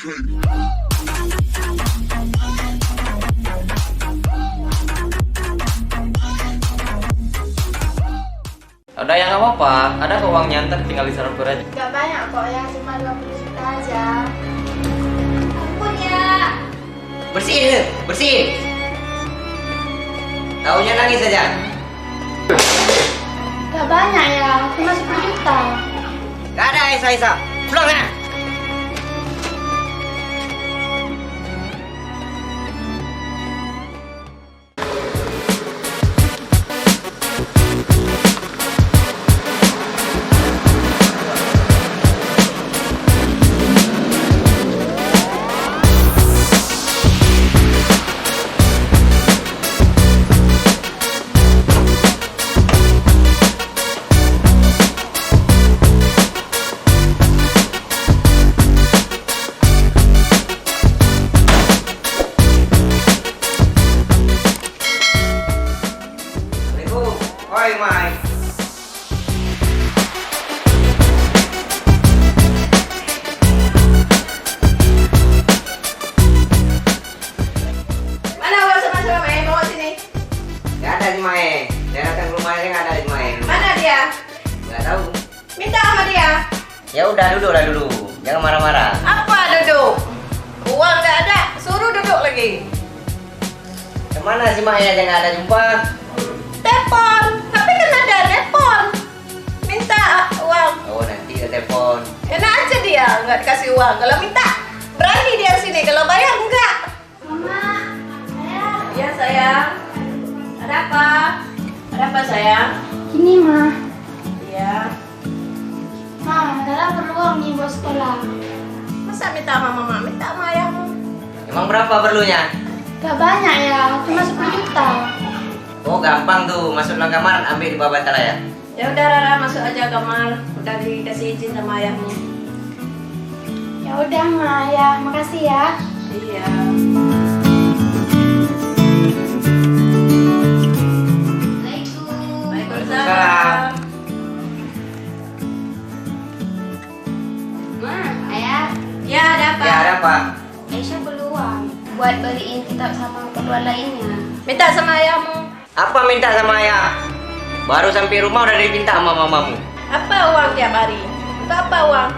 Udah ya nggak apa-apa, ada kok uangnya, ntar tinggal ditransfer aja. Gak banyak kok ya, cuma 20 juta aja. Ampun ya. Bersihin, bersihin. Taunya nangis saja. Gak banyak ya, cuma 10 juta. Gak ada Isa. Pulang ya. Oi, Mai. Mana uang sama Mai? Bawa sini. Gak ada di Mai. Saya datang ke rumah aja gak ada di Mai. Mana dia? Gak tahu. Minta sama dia. Ya udah duduk lah dulu. Jangan marah-marah. Apa duduk? Uang nggak ada, suruh duduk lagi. Kemana si Mai aja gak ada jumpa? Telepon, tapi kan ada telepon. Minta uang. Oh nanti ada telepon. Enak aja dia, nggak dikasih uang. Kalau minta, berani dia sini. Kalau bayar enggak. Mama, ayah. Iya sayang. Ada apa? Ada apa sayang? Gini mah, Iya. Dara perlu uang nih buat sekolah. Masa minta sama mama? Minta sama ayahmu. Emang berapa perlunya? Gak banyak ya, cuma 10 juta. Oh gampang tuh, masuk dalam kamar ambil di bawah bantal ya. Ya udah Rara masuk aja kamar. Udah dikasih izin sama ayahmu. Ya udah Ma, ya makasih ya. Iya. Waalaikumsalam. Ma, ayah, Ya ada apa? Ya ada apa? Aisyah perlu uang buat beliin kitab sama keperluan lainnya. Minta sama ayahmu. Apa minta sama ayah? Baru sampai rumah udah diminta sama mamamu. Apa uang tiap hari? Untuk apa uang?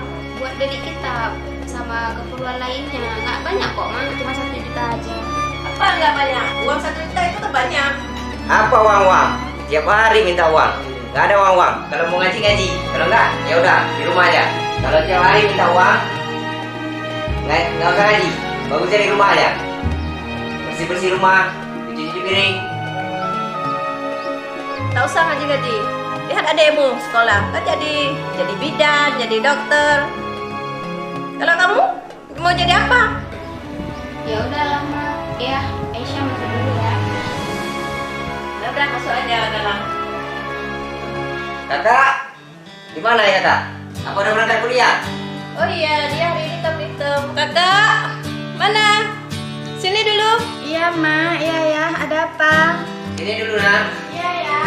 Buat beli kitab sama keperluan lainnya. Nggak banyak kok Ma, cuma 1 juta aja. Apa nggak banyak? Uang 1 juta itu tuh banyak. Apa uang-uang? Tiap hari minta uang. Gak ada uang-uang. Kalau mau ngaji-ngaji. Kalau enggak, ya udah di rumah aja. Kalau tiap hari minta uang, nggak usah ngaji. Bagusnya di rumah aja. Bersih-bersih rumah, cuci-cuci piring. Tak usah ngaji-ngaji. Lihat adekmu sekolah, kan jadi bidan, jadi dokter. Kalau kamu mau jadi apa? Ya udah lama. Ya, Aisyah masuk dulu ya. Udah masuk aja dalam. Kakak, di mana ya kakak? Apa udah berangkat kuliah? Oh iya, dia hari ini hitam-hitam. Kakak, mana? Sini dulu. Iya Ma, iya ya. Ada apa? Sini dulu nak. Iya ya.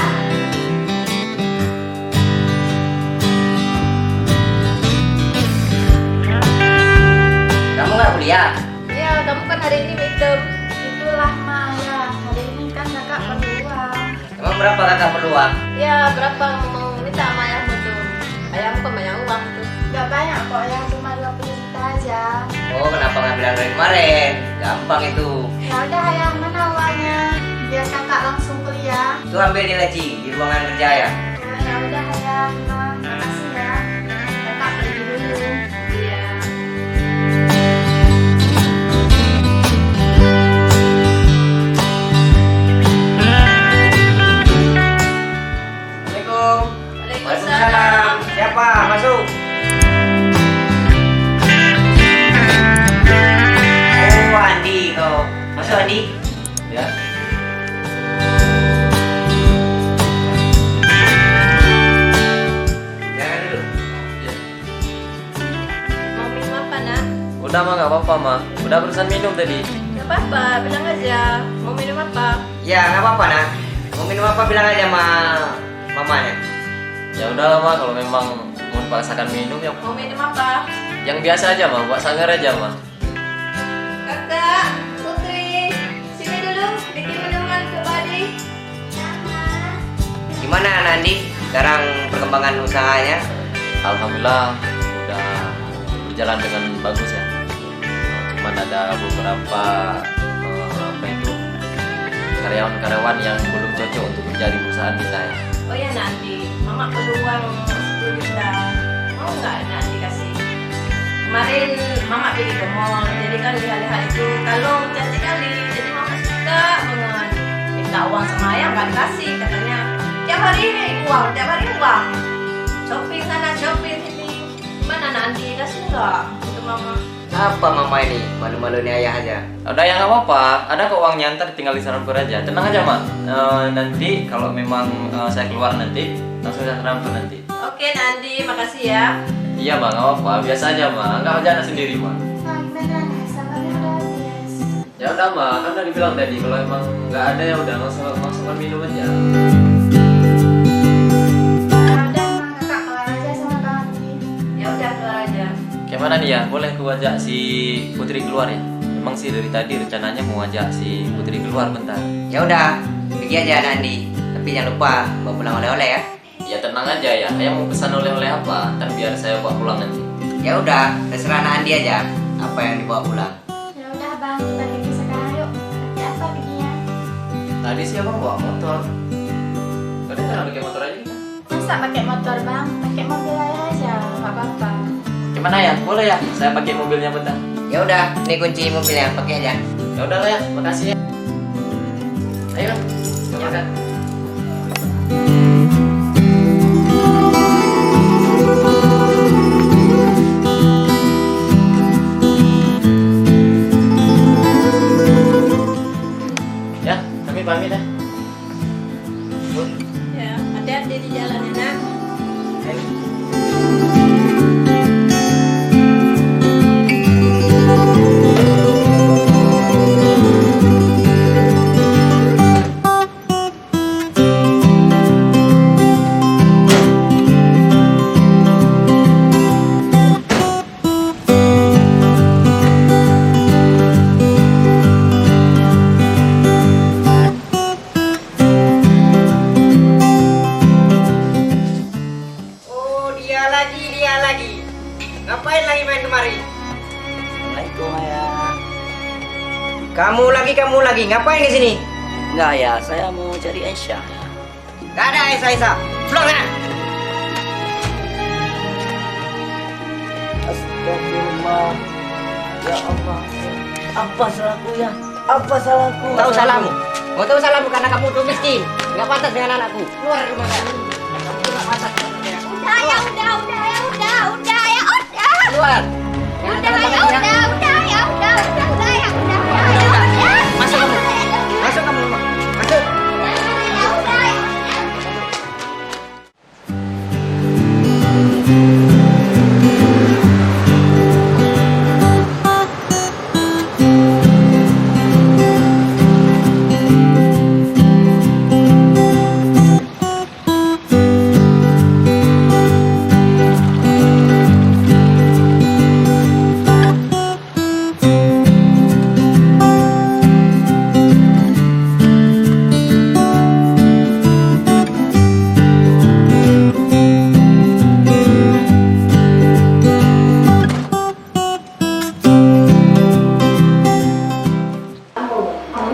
Kamu nggak kuliah? Iya, kamu kan hari ini hitam. Itulah Ma ya. Hari ini kan kakak perlu uang. Emang berapa kakak perlu uang? Ya, berapa mau minta sama ayahmu tuh? Ayahmu kan banyak uang tuh. Gak banyak kok ya, cuma 20 juta aja. Oh kenapa nggak bilang dari kemarin? Gampang itu. Ya udah ya, mana uangnya? Biar kakak langsung kuliah. Itu ambil di laci di ruangan kerja ya. Ya udah ya, Ma. Makasih ya. Kakak pergi dulu. Iya. Assalamualaikum. Waalaikumsalam. Siapa? Masuk. Oh Andi kau. Masuk Andi. Ya. Jangan dulu. Mau minum apa nak? Udah mah nggak apa-apa mah. Udah barusan minum tadi. Gak apa-apa, bilang aja. Mau minum apa? Ya nggak apa-apa nak. Mau minum apa bilang aja sama mamanya. Ya udah mah kalau memang mau dipaksakan minum ya Mau minum apa? yang biasa aja mah, buat sangar aja mah. Kakak, Putri, sini dulu bikin minuman untuk Adi. Gimana Nandi? Sekarang perkembangan usahanya? Alhamdulillah udah berjalan dengan bagus ya. Cuman ada beberapa apa itu karyawan-karyawan yang belum cocok untuk menjadi perusahaan kita ya. Oh ya Nandi, Mama perlu uang 10 juta. Mau nggak Nandi kasih? Kemarin Mama pergi ke mall, jadi kan lihat-lihat itu kalau cantik kali, jadi Mama suka banget. Minta uang sama ayah nggak dikasih, katanya tiap hari uang, tiap hari uang. Shopping sana, shopping sini. Gimana Nandi, kasih nggak untuk Mama? Apa mama ini? Malu-maluin ayah aja. Udah ya nggak apa-apa, ada kok uangnya, ntar tinggal ditransfer aja. Tenang aja mak. Nanti kalau memang saya keluar nanti langsung saya transfer nanti. Oke Nandi, makasih ya. Iya mak, nggak apa-apa, biasa aja mak. Nggak aja sendiri mak. Beneran sabarnya udah habis. Ya udah mak, kan udah dibilang tadi kalau emang nggak ada ya udah langsung minum aja. Udah emang kakak keluar aja sama Bang Adi. Ya udah keluar aja. Gimana nih ya, boleh aku ajak si Putri keluar ya? Emang sih dari tadi rencananya mau ajak si Putri keluar bentar. Ya udah, pergi aja Nandi. Tapi jangan lupa bawa pulang oleh-oleh ya. Ya tenang aja ya, ayah mau pesan oleh-oleh apa? Ntar biar saya bawa pulang nanti. Ya udah, terserah Nandi aja apa yang dibawa pulang. Ya udah Bang, kita pergi sekarang yuk. Pakai apa perginya? Tadi sih abang bawa motor. Tadi kan pakai motor aja kita. Masa pakai motor Bang? Pakai mobil aja, nggak apa-apa. Gimana ya? Boleh ya? Saya pakai mobilnya bentar. Ya udah, ini kunci mobilnya, pakai aja. Ya udah lah ya, makasih ya. Ayo, kita makan. Ya, kami pamit ya. Ya, hati-hati di jalan ya nak. Oh, dia lagi. Ngapain lagi main kemari? Assalamualaikum ayah. Kamu lagi. Ngapain ke sini? Enggak ya, saya mau cari Aisyah. Gak ada Aisyah. Pulang sana. Astagfirullah. Ya Allah. Apa salahku ya? Apa salahku? Tahu salahmu. Mau tahu salahmu karena kamu tuh miskin. Gak pantas dengan anakku. Keluar dari rumah saya. Kamu gak pantas. Udah ya, udah. Keluar. Masuk kamu. Masuk.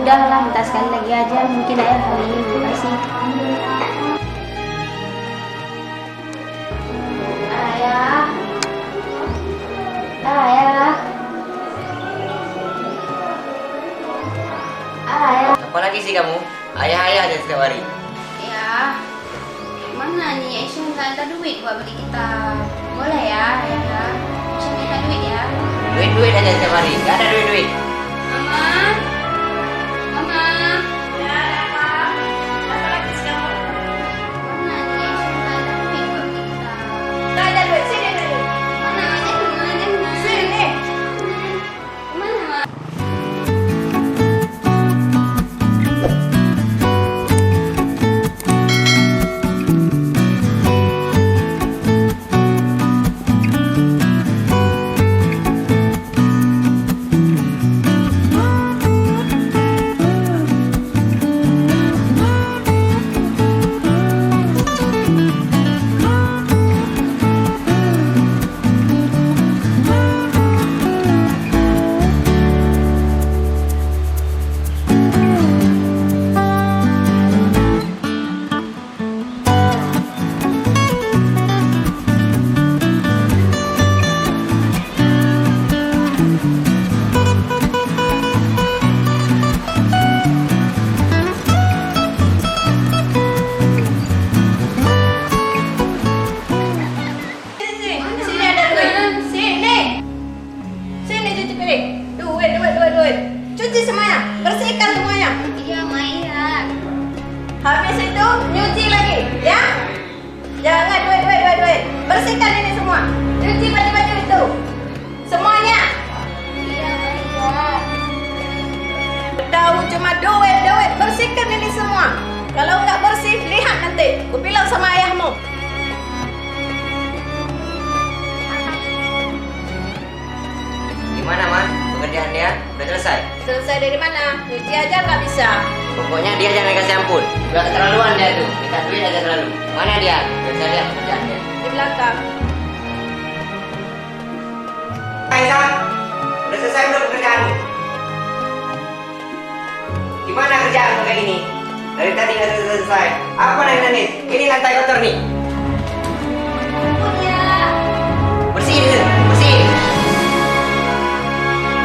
Udahlah, minta sekali lagi aja. Mungkin ayah kali ini kasih. Ayah. Apalagi sih kamu? Ayah aja setiap hari. Ya, mana nih Aisyah nggak ada duit buat beli kita. Boleh ya, ayah ya. Aisyah minta duit ya. Duit aja setiap hari. Gak ada duit. Mama. Ya, apa? Apa lagi sekarang? Mana nih Aisyah nggak ada duit buat beli kita. Nggak ada duit, sini duit. Mana aja mana. Sini. Mana? selesai dari mana? Nyuci aja nggak bisa. Pokoknya dia jangan kasih ampun. Udah keterlaluan dia tuh. Minta duit aja selalu. Mana dia? Biar saya lihat kerjaan dia. Di belakang. Aisyah, udah selesai belum pekerjaanmu? Gimana kerjaanmu kayak gini? Dari tadi nggak selesai. Apa nangis? Ini lantai kotor nih. Ampun ya. Bersihin itu, bersihin.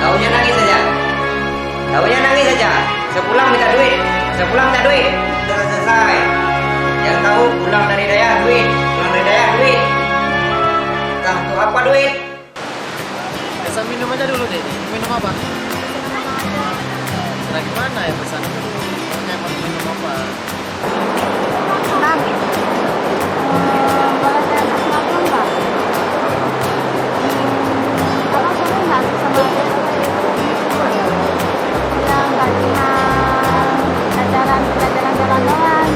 Taunya nangis saja. Taunya nangis saja. Sepulang minta duit. Sepulang minta duit. Sudah selesai. Yang tahu pulang dari daya duit. Pulang dari daya duit. Entah untuk apa duit. Pesan minum aja dulu deh. Minum apa? Nah gimana ya pesan? Pokoknya mau minum apa? Bang, boleh saya kasih makan nggak? Abang suka nggak sama yang nggak cuma pelajaran doang, kan?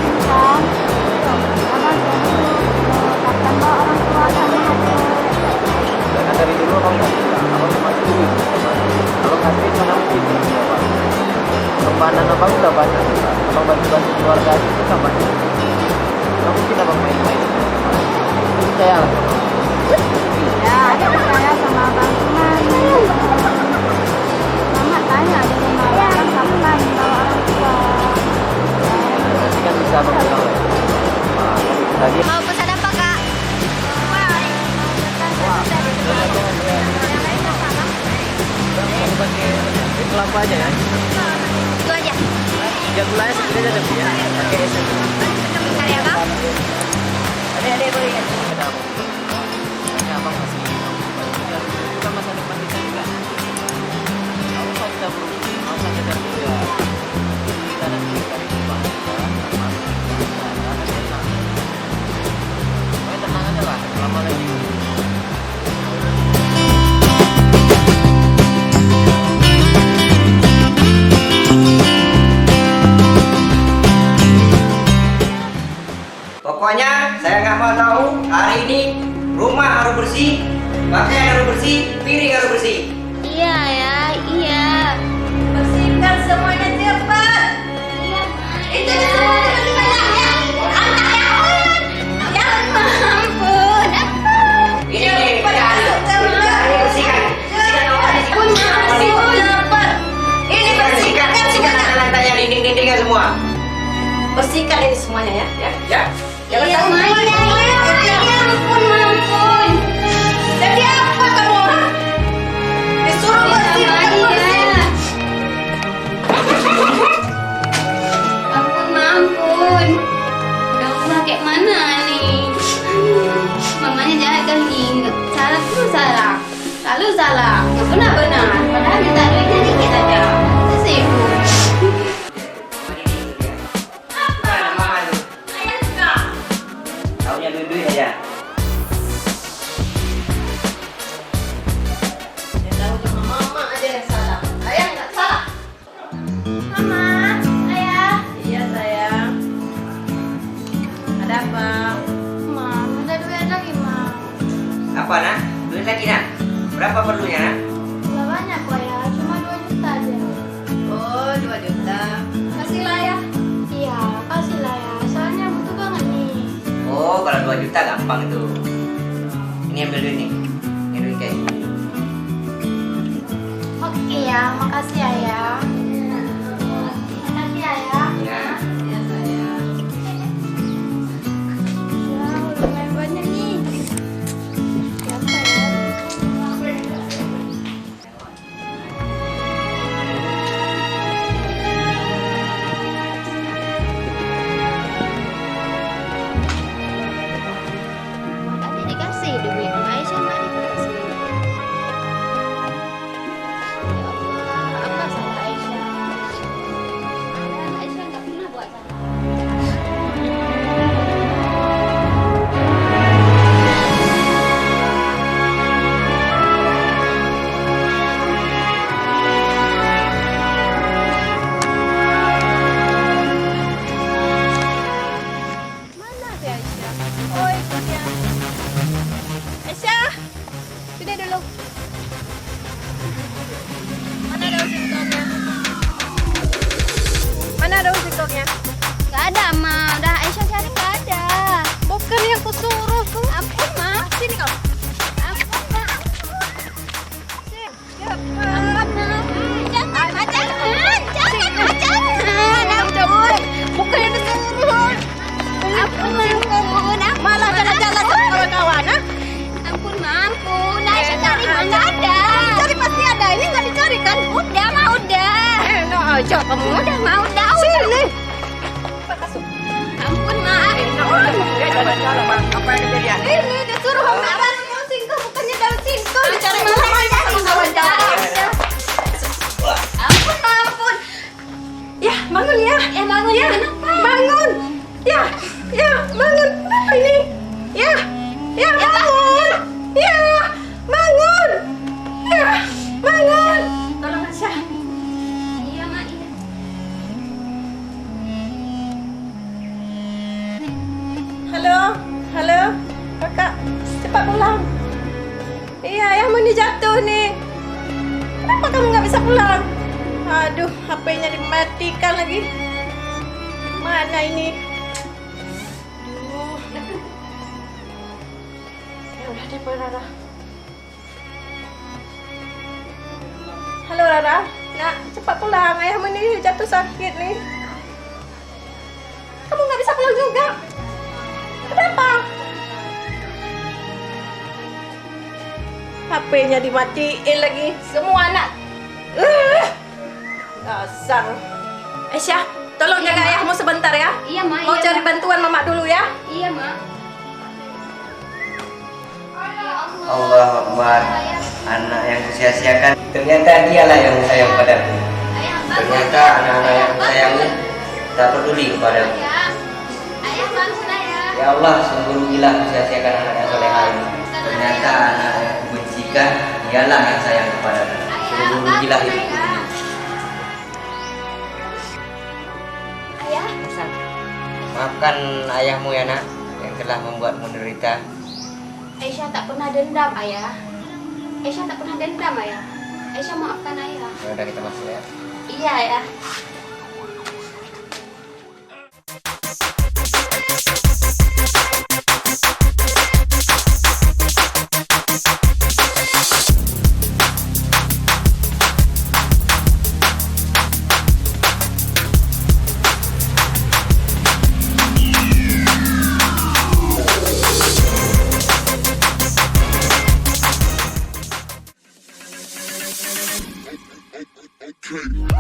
Abang katakan bawa orang tua sama adik. Karena dari dulu abang nggak bisa. Abang cuma duit. Kalau kasih mana mungkin? Kemana abang udah banyak. Abang bantu-bantu keluarga itu kan banyak. Nggak mungkin abang main-main. Percaya lah. Ya, ada percaya sama abang cuman mama tanya di rumah abang kapan bawa orang tua. Nanti kan bisa abang bilang. Lagi. Mau pesan apa kak? Kelapa aja ya. Itu aja. Tiga gulanya segini aja tapi ya. Pakai es. Bentar ya kak. Ada boleh. Ada apa? Ini abang masih. Itu kan masa depan kita juga. Kalau mau kita berusaha, mau kita dulu ya. Kita nanti cari uang kita, sama kita akan tenang. Pokoknya tenang aja lah. Lama lagi. Pokoknya saya nggak mau tahu hari ini rumah harus bersih, pakaian harus bersih, piring harus bersih. Iya ya, iya. Bersihkan semuanya cepat. Iya. Itu semuanya banyaknya. Anak yang Ampun. Ini kerjaan. Ini bersihkan, bersihkan rumah ini. cepat. Ini Bersihkan, bersihkan lantai-lantainya, dinding-dindingnya semua. Bersihkan ini semuanya ya. Ya. Jangan Iya, tahu Ma, iya. Ampun. Jadi apa kamu? Disuruh bersihkan. Ampun. Udah kayak mana nih? Mamanya jahat kan nih. Salah tuh salah. Selalu salah. Nggak pernah benar. Padahal minta duitnya dikit aja. Sibuk. Mana mama tuh? Taunya duit-duit aja. Dia tahu cuma mama aja yang salah. Ayah nggak salah. Mama, ayah. Iya sayang. Ada apa? Ma, minta duit lagi, Ma. Apa nak? Duit lagi nak? Berapa perlunya nak? Gak banyak kok ya, cuma 2 juta aja. Oh 2 juta. Kasihlah ya. Iya, kasih lah ya. Soalnya butuh banget nih. Oh, kalau 2 juta gampang itu. Ini ambil duit nih. Ini duit cash. Oke ya, makasih ayah. Makasih ayah. Ya. Iya sayang. Ya, lumayan banyak nih. Siapa ya? Tadi dikasih duit, Aisyah nggak dikasih. Ya Allah, apa salah Aisyah? Padahal Aisyah nggak pernah buat salah. Mana si Aisyah? Oh itu dia. Aisyah, sini dulu. Mana daun singkongnya? daun singkongnya? Gak ada, Ma. Udah Aisyah cari gak ada. Bukan yang kusuruh tuh. Ampun, Ma. Sini kau. Ampun, Ma. Ampun, Ma. Jangan. Ampun. Bukan yang disuruh. Ampun. Malah jalan-jalan sama kawan-kawan, ah? Ampun, Ma. Ampun. Aisyah cari, Ma. Gak ada. Cari pasti ada. Ini nggak dicari kan? Udah, Ma. Udah. Enak aja kamu. Udah, Ma. Udah. Sini. Ampun, Ma. Apa yang kejadian? Ini disuruh sama daun singkong, bukannya daun singkong. Cari malam aja sama kawan-kawan. Ampun, Ma. Ampun. Ya, bangun ya. Ya, bangun. Ya. Kenapa? Bangun. Ya, bangun. Kenapa ini? Ya, bangun. Ya, bangun. Ya, bangun. Tolong Aisyah. Iya, Ma. Iya. Halo, kakak, cepat pulang. Iya, ayahmu ini jatuh nih. Kenapa kamu nggak bisa pulang? Aduh, HP-nya dimatikan lagi. Mana ini? Aduh. Ya udah deh, Rara. Halo Rara, nak cepat pulang. Ayahmu ini jatuh sakit nih. Kamu nggak bisa pulang juga. Kenapa? HP-nya dimatiin lagi. Semua anak. Dasar. Aisyah, tolong Iya, jaga Ma. ayahmu sebentar ya. Iya, Ma. Mau Iya, cari Ma. bantuan mama dulu ya. Iya, Ma. Allah Akbar. Anak yang kusia-siakan. Ternyata dialah yang sayang padaku. Ayah, bangun. Ternyata anak-anak yang sayangmu tak peduli kepadaku. Ayah, bangun, Ayah. Ya Allah, sungguh rugilah kusia-siakan anak yang solehah ini. Ternyata anak yang kubencikan dialah yang sayang kepadaku. Sungguh rugilah hidupku ini. Ayah. Maafkan ayahmu ya nak, yang telah membuatmu menderita. Aisyah tak pernah dendam, Ayah. Aisyah tak pernah dendam, Ayah. Aisyah maafkan Ayah. Ya udah kita masuk ya. Iya, Ayah. Okay.